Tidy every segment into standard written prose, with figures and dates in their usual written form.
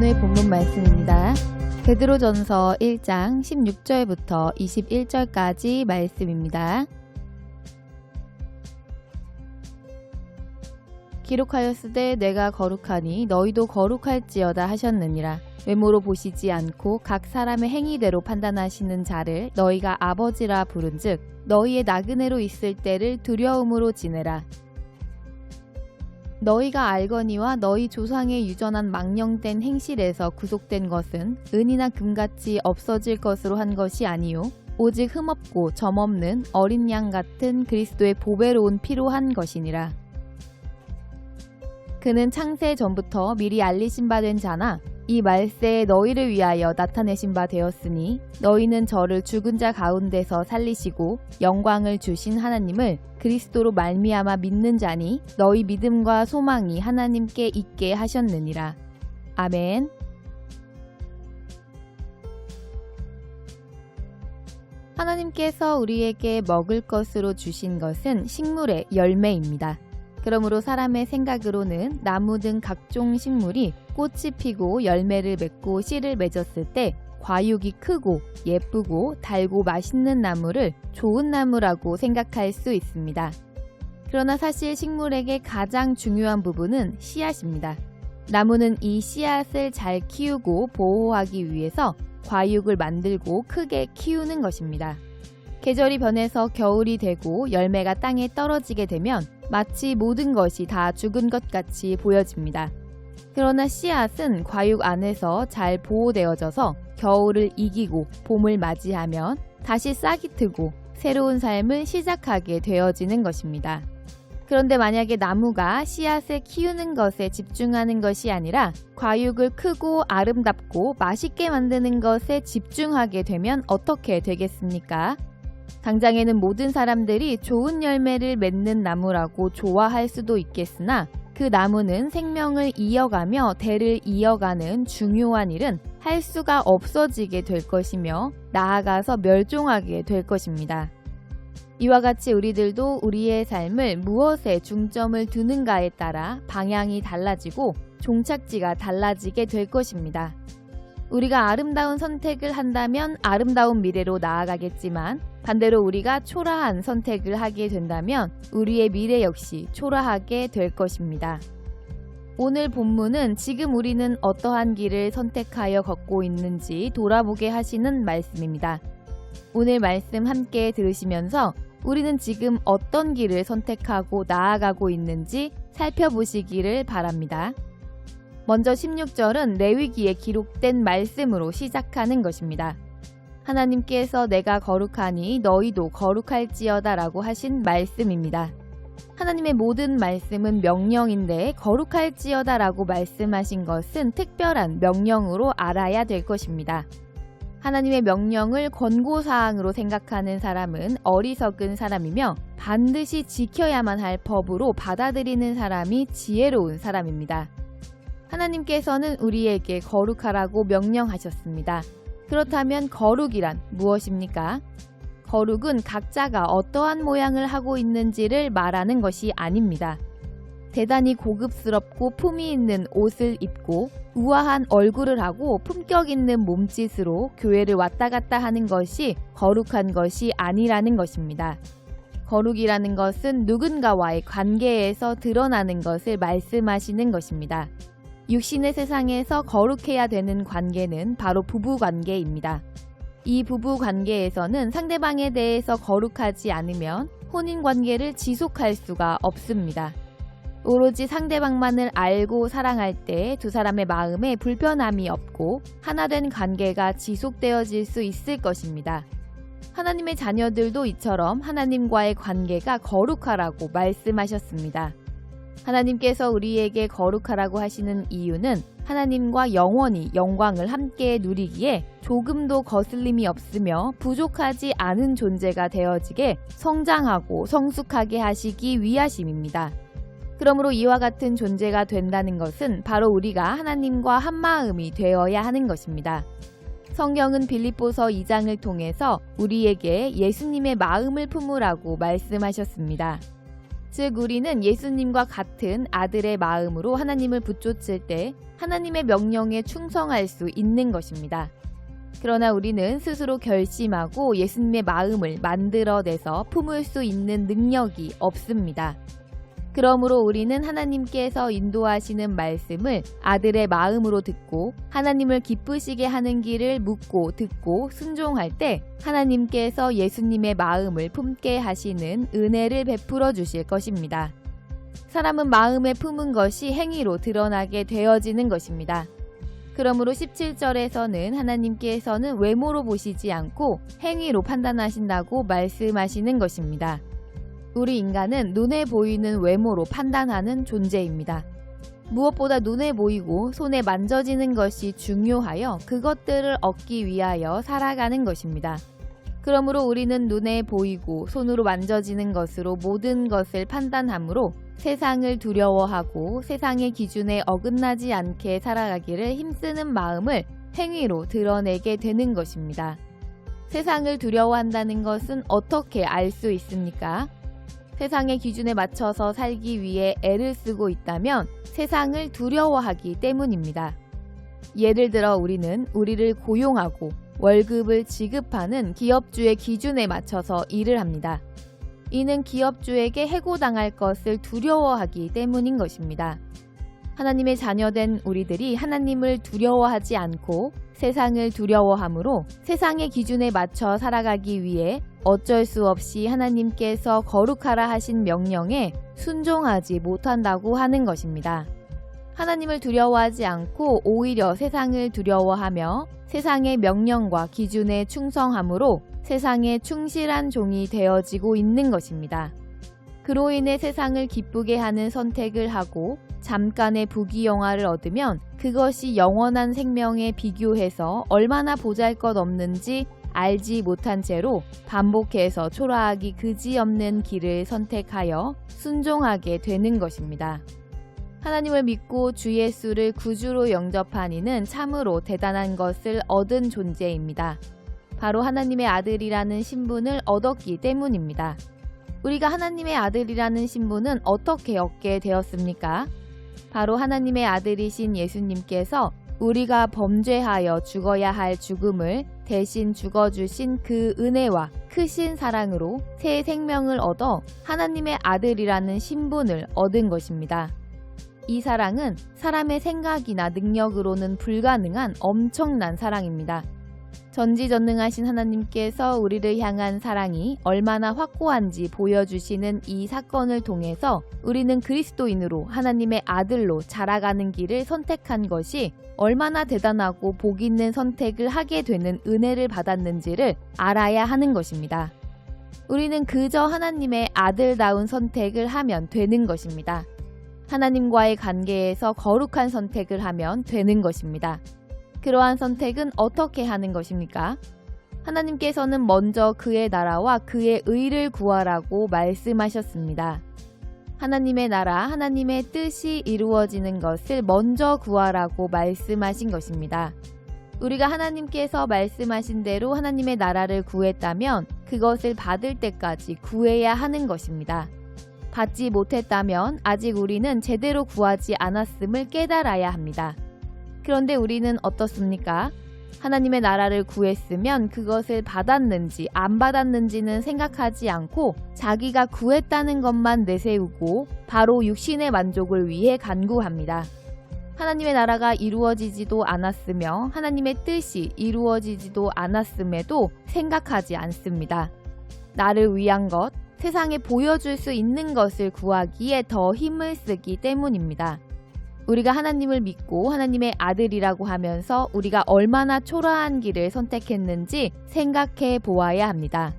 오늘 본문 말씀입니다. 베드로전서 1장 16절부터 21절까지 말씀입니다. 기록하였으되 내가 거룩하니 너희도 거룩할지어다 하셨느니라. 외모로 보시지 않고 각 사람의 행위대로 판단하시는 자를 너희가 아버지라 부른즉 너희의 나그네로 있을 때를 두려움으로 지내라. 너희가 알거니와 너희 조상의 유전한 망령된 행실에서 구속된 것은 은이나 금같이 없어질 것으로 한 것이 아니요 오직 흠없고 점없는 어린 양 같은 그리스도의 보배로운 피로 한 것이니라. 그는 창세 전부터 미리 알리신 바 된 자나 이 말세에 너희를 위하여 나타내신 바 되었으니 너희는 저를 죽은 자 가운데서 살리시고 영광을 주신 하나님을 그리스도로 말미암아 믿는 자니 너희 믿음과 소망이 하나님께 있게 하셨느니라. 아멘. 하나님께서 우리에게 먹을 것으로 주신 것은 식물의 열매입니다. 그러므로 사람의 생각으로는 나무 등 각종 식물이 꽃이 피고 열매를 맺고 씨를 맺었을 때 과육이 크고 예쁘고 달고 맛있는 나무를 좋은 나무라고 생각할 수 있습니다. 그러나 사실 식물에게 가장 중요한 부분은 씨앗입니다. 나무는 이 씨앗을 잘 키우고 보호하기 위해서 과육을 만들고 크게 키우는 것입니다. 계절이 변해서 겨울이 되고 열매가 땅에 떨어지게 되면 마치 모든 것이 다 죽은 것 같이 보여집니다. 그러나 씨앗은 과육 안에서 잘 보호되어져서 겨울을 이기고 봄을 맞이하면 다시 싹이 트고 새로운 삶을 시작하게 되어지는 것입니다. 그런데 만약에 나무가 씨앗을 키우는 것에 집중하는 것이 아니라 과육을 크고 아름답고 맛있게 만드는 것에 집중하게 되면 어떻게 되겠습니까? 당장에는 모든 사람들이 좋은 열매를 맺는 나무라고 좋아할 수도 있겠으나 그 나무는 생명을 이어가며 대를 이어가는 중요한 일은 할 수가 없어지게 될 것이며 나아가서 멸종하게 될 것입니다. 이와 같이 우리들도 우리의 삶을 무엇에 중점을 두는가에 따라 방향이 달라지고 종착지가 달라지게 될 것입니다. 우리가 아름다운 선택을 한다면 아름다운 미래로 나아가겠지만 반대로 우리가 초라한 선택을 하게 된다면 우리의 미래 역시 초라하게 될 것입니다. 오늘 본문은 지금 우리는 어떠한 길을 선택하여 걷고 있는지 돌아보게 하시는 말씀입니다. 오늘 말씀 함께 들으시면서 우리는 지금 어떤 길을 선택하고 나아가고 있는지 살펴보시기를 바랍니다. 먼저 16절은 레위기에 기록된 말씀으로 시작하는 것입니다. 하나님께서 내가 거룩하니 너희도 거룩할지어다 라고 하신 말씀입니다. 하나님의 모든 말씀은 명령인데 거룩할지어다 라고 말씀하신 것은 특별한 명령으로 알아야 될 것입니다. 하나님의 명령을 권고사항으로 생각하는 사람은 어리석은 사람이며 반드시 지켜야만 할 법으로 받아들이는 사람이 지혜로운 사람입니다. 하나님께서는 우리에게 거룩하라고 명령하셨습니다. 그렇다면 거룩이란 무엇입니까? 거룩은 각자가 어떠한 모양을 하고 있는지를 말하는 것이 아닙니다. 대단히 고급스럽고 품위 있는 옷을 입고 우아한 얼굴을 하고 품격 있는 몸짓으로 교회를 왔다 갔다 하는 것이 거룩한 것이 아니라는 것입니다. 거룩이라는 것은 누군가와의 관계에서 드러나는 것을 말씀하시는 것입니다. 육신의 세상에서 거룩해야 되는 관계는 바로 부부관계입니다. 이 부부관계에서는 상대방에 대해서 거룩하지 않으면 혼인관계를 지속할 수가 없습니다. 오로지 상대방만을 알고 사랑할 때 두 사람의 마음에 불편함이 없고 하나된 관계가 지속되어질 수 있을 것입니다. 하나님의 자녀들도 이처럼 하나님과의 관계가 거룩하라고 말씀하셨습니다. 하나님께서 우리에게 거룩하라고 하시는 이유는 하나님과 영원히 영광을 함께 누리기에 조금도 거슬림이 없으며 부족하지 않은 존재가 되어지게 성장하고 성숙하게 하시기 위하심입니다. 그러므로 이와 같은 존재가 된다는 것은 바로 우리가 하나님과 한마음이 되어야 하는 것입니다. 성경은 빌립보서 2장을 통해서 우리에게 예수님의 마음을 품으라고 말씀하셨습니다. 즉 우리는 예수님과 같은 아들의 마음으로 하나님을 붙쫓을 때 하나님의 명령에 충성할 수 있는 것입니다. 그러나 우리는 스스로 결심하고 예수님의 마음을 만들어내서 품을 수 있는 능력이 없습니다. 그러므로 우리는 하나님께서 인도하시는 말씀을 아들의 마음으로 듣고 하나님을 기쁘시게 하는 길을 묻고 듣고 순종할 때 하나님께서 예수님의 마음을 품게 하시는 은혜를 베풀어 주실 것입니다. 사람은 마음에 품은 것이 행위로 드러나게 되어지는 것입니다. 그러므로 17절에서는 하나님께서는 외모로 보시지 않고 행위로 판단하신다고 말씀하시는 것입니다. 우리 인간은 눈에 보이는 외모로 판단하는 존재입니다. 무엇보다 눈에 보이고 손에 만져지는 것이 중요하여 그것들을 얻기 위하여 살아가는 것입니다. 그러므로 우리는 눈에 보이고 손으로 만져지는 것으로 모든 것을 판단하므로 세상을 두려워하고 세상의 기준에 어긋나지 않게 살아가기를 힘쓰는 마음을 행위로 드러내게 되는 것입니다. 세상을 두려워한다는 것은 어떻게 알 수 있습니까? 세상의 기준에 맞춰서 살기 위해 애를 쓰고 있다면 세상을 두려워하기 때문입니다. 예를 들어 우리는 우리를 고용하고 월급을 지급하는 기업주의 기준에 맞춰서 일을 합니다. 이는 기업주에게 해고당할 것을 두려워하기 때문인 것입니다. 하나님의 자녀된 우리들이 하나님을 두려워하지 않고 세상을 두려워하므로 세상의 기준에 맞춰 살아가기 위해 어쩔 수 없이 하나님께서 거룩하라 하신 명령에 순종하지 못한다고 하는 것입니다. 하나님을 두려워하지 않고 오히려 세상을 두려워하며 세상의 명령과 기준에 충성함으로 세상에 충실한 종이 되어지고 있는 것입니다. 그로 인해 세상을 기쁘게 하는 선택을 하고 잠깐의 부귀영화를 얻으면 그것이 영원한 생명에 비교해서 얼마나 보잘것없는지 알지 못한 채로 반복해서 초라하기 그지없는 길을 선택하여 순종하게 되는 것입니다. 하나님을 믿고 주 예수를 구주로 영접한 이는 참으로 대단한 것을 얻은 존재입니다. 바로 하나님의 아들이라는 신분을 얻었기 때문입니다. 우리가 하나님의 아들이라는 신분은 어떻게 얻게 되었습니까? 바로 하나님의 아들이신 예수님께서 우리가 범죄하여 죽어야 할 죽음을 대신 죽어주신 그 은혜와 크신 사랑으로 새 생명을 얻어 하나님의 아들이라는 신분을 얻은 것입니다. 이 사랑은 사람의 생각이나 능력으로는 불가능한 엄청난 사랑입니다. 전지전능하신 하나님께서 우리를 향한 사랑이 얼마나 확고한지 보여주시는 이 사건을 통해서 우리는 그리스도인으로 하나님의 아들로 자라가는 길을 선택한 것이 얼마나 대단하고 복 있는 선택을 하게 되는 은혜를 받았는지를 알아야 하는 것입니다. 우리는 그저 하나님의 아들다운 선택을 하면 되는 것입니다. 하나님과의 관계에서 거룩한 선택을 하면 되는 것입니다. 그러한 선택은 어떻게 하는 것입니까? 하나님께서는 먼저 그의 나라와 그의 의를 구하라고 말씀하셨습니다. 하나님의 나라, 하나님의 뜻이 이루어지는 것을 먼저 구하라고 말씀하신 것입니다. 우리가 하나님께서 말씀하신 대로 하나님의 나라를 구했다면 그것을 받을 때까지 구해야 하는 것입니다. 받지 못했다면 아직 우리는 제대로 구하지 않았음을 깨달아야 합니다. 그런데 우리는 어떻습니까? 하나님의 나라를 구했으면 그것을 받았는지 안 받았는지는 생각하지 않고 자기가 구했다는 것만 내세우고 바로 육신의 만족을 위해 간구합니다. 하나님의 나라가 이루어지지도 않았으며 하나님의 뜻이 이루어지지도 않았음에도 생각하지 않습니다. 나를 위한 것, 세상에 보여줄 수 있는 것을 구하기에 더 힘을 쓰기 때문입니다. 우리가 하나님을 믿고 하나님의 아들이라고 하면서 우리가 얼마나 초라한 길을 선택했는지 생각해 보아야 합니다.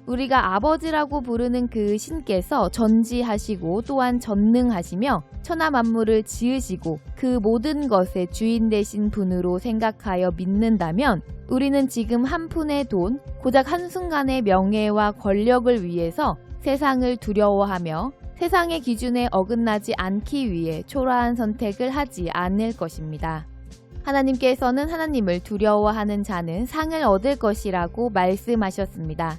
우리가 아버지라고 부르는 그 신께서 전지하시고 또한 전능하시며 천하 만물을 지으시고 그 모든 것의 주인 되신 분으로 생각하여 믿는다면 우리는 지금 한 푼의 돈, 고작 한순간의 명예와 권력을 위해서 세상을 두려워하며 세상의 기준에 어긋나지 않기 위해 초라한 선택을 하지 않을 것입니다. 하나님께서는 하나님을 두려워하는 자는 상을 얻을 것이라고 말씀하셨습니다.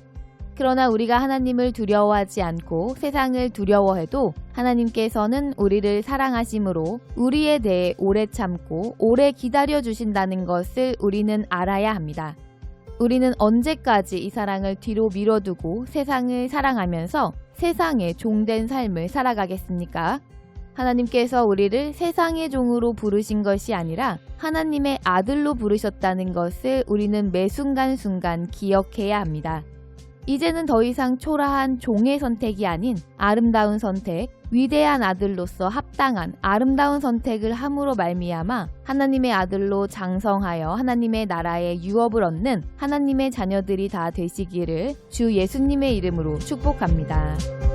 그러나 우리가 하나님을 두려워하지 않고 세상을 두려워해도 하나님께서는 우리를 사랑하심으로 우리에 대해 오래 참고 오래 기다려 주신다는 것을 우리는 알아야 합니다. 우리는 언제까지 이 사랑을 뒤로 밀어두고 세상을 사랑하면서 세상의 종된 삶을 살아가겠습니까? 하나님께서 우리를 세상의 종으로 부르신 것이 아니라 하나님의 아들로 부르셨다는 것을 우리는 매 순간순간 기억해야 합니다. 이제는 더 이상 초라한 종의 선택이 아닌 아름다운 선택, 위대한 아들로서 합당한 아름다운 선택을 함으로 말미암아 하나님의 아들로 장성하여 하나님의 나라의 유업을 얻는 하나님의 자녀들이 다 되시기를 주 예수님의 이름으로 축복합니다.